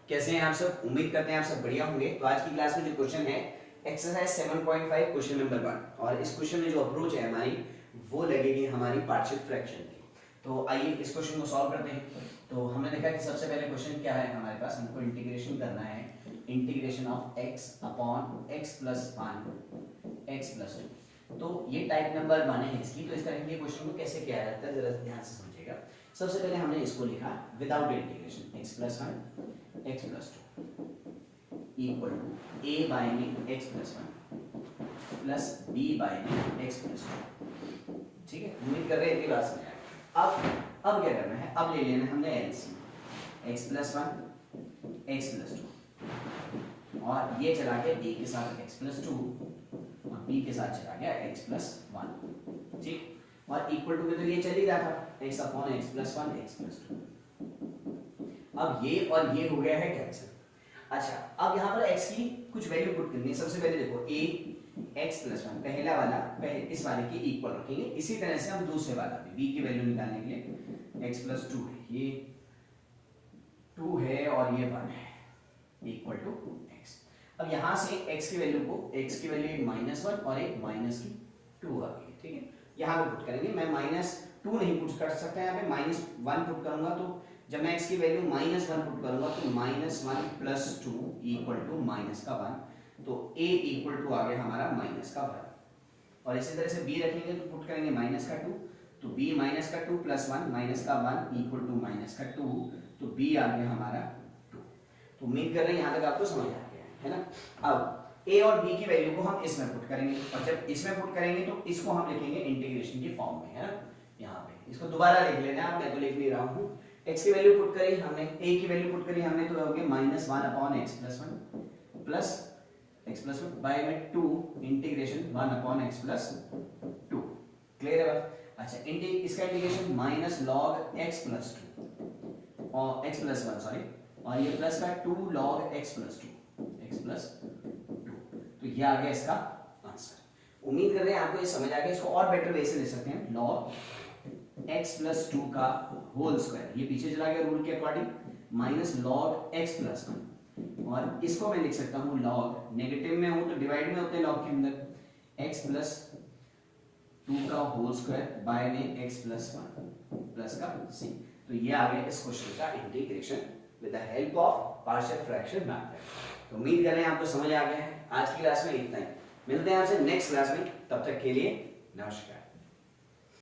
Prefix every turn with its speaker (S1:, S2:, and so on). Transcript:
S1: कैसे हैं आप सब? उम्मीद करते हैं आप सब बढ़िया होंगे। तो आज की क्लास में जो क्वेश्चन है एक्सरसाइज 7.5 क्वेश्चन नंबर 1, और इस क्वेश्चन में जो अप्रोच है हमारी वो लगेगी हमारी पार्शियल फ्रैक्शन की। तो आइए इस क्वेश्चन को सॉल्व करते हैं। तो हमने देखा कि सबसे पहले क्वेश्चन क्या है हमारे पास, हमको इंटीग्रेशन करना है, integration of x upon x plus 1 x plus 2। तो ये टाइप नंबर 1 है इसकी। तो इस तरह के क्वेश्चन को कैसे किया जाता है जरा ध्यान से समझिएगा। सबसे पहले हमने इसको लिखा without integration, x plus 1 x plus 2 equal to a by में x plus 1 plus b by में x प्लस 2। ठीक है, उम्मीद कर रहे हैं इतनी बात समझ आए। अब क्या करना है, अब ले लेना है हमने LCM x plus 1 x plus 2 और ये चला गया a के साथ x प्लस 2 और b के साथ चला गया x प्लस 1। ठीक, और इक्वल टू में तो ये चल ही रहा था x upon x plus 1 x plus 2। अब ये और ये हो गया है कैंसिल। अच्छा, अब यहाँ पर x की कुछ वैल्यू पुट करनी है। सबसे पहले देखो a x प्लस 1 पहला वाला पहले इस वाले के इक्वल रखेंगे। इसी तरह से हम दूसरे वाला भी b की वैल्यू निकालने के लिए x प्लस 2 है, ये 2 है और ये 1 है इक्वल टू x। अब यहाँ से x की वैल्यू को, x की वैल्यू -1 और एक माइनस की 2 आ गई। ठीक है, यहाँ पे पुट करेंगे। मैं -2 नहीं पुट कर सकता, यहाँ पे -1 पुट करूंगा। तो जब मैं x की वैल्यू -1 पुट करूंगा तो -1 प्लस 2 इक्वल टू माइनस का 1। तो a इक्वल टू आ गया हमारा माइनस का 1। और इसी तरह से b रखेंगे तो पुट करेंगे माइनस का 2, तो b माइनस का 2 प्लस 1 माइनस का 1 इक्वल टू माइनस का 2, तो b आ गया हमारा 2। तो उम्मीद कर रहे हैं यहाँ तक आपको समझ आ गया है ना। अब a और b की वैल्यू को हम इसमें पुट करेंगे, और जब इसमें पुट करेंगे तो इसको हम लिखेंगे इंटीग्रेशन की फॉर्म में, है ना। यहाँ पे इसको दोबारा लिख लेना, मैं तो लिख नहीं रहा हूँ। x की वैल्यू पुट करी हमने, a की वैल्यू पुट करी हमने, तो हो गया -1 upon x plus 1 plus x plus 1 by में 2 integration 1 upon x plus 2। Clear है बात? अच्छा, इसका integration minus log x plus 2 और x प्लस 1 सॉरी, और ये प्लस का 2 लॉग x प्लस 2। तो ये आ गया इसका आंसर। उम्मीद कर रहे हैं आपको ये समझ आ गया। इसको और बेटर वे से लिख सकते हैं, लॉग x प्लस 2 का होल स्क्वायर, ये पीछे चला गया रूल के according, minus log x plus 1। और इसको मैं लिख सकता हूँ लॉग, नेगेटिव में हूँ तो डिवाइड में होते हैं लॉग के अंदर, x प्लस 2 का होल स्क्वायर बाय में x प्लस 1 प्लस का c। तो ये आ गया इस क्वेश्चन का integration with the help of partial fraction method. तो उम्मीद कर रहे हैं आपको समझ आ गया है। आज की क्लास में इतना ही, मिलते हैं आपसे नेक्स्ट क्लास में, तब तक के लिए नमस्कार।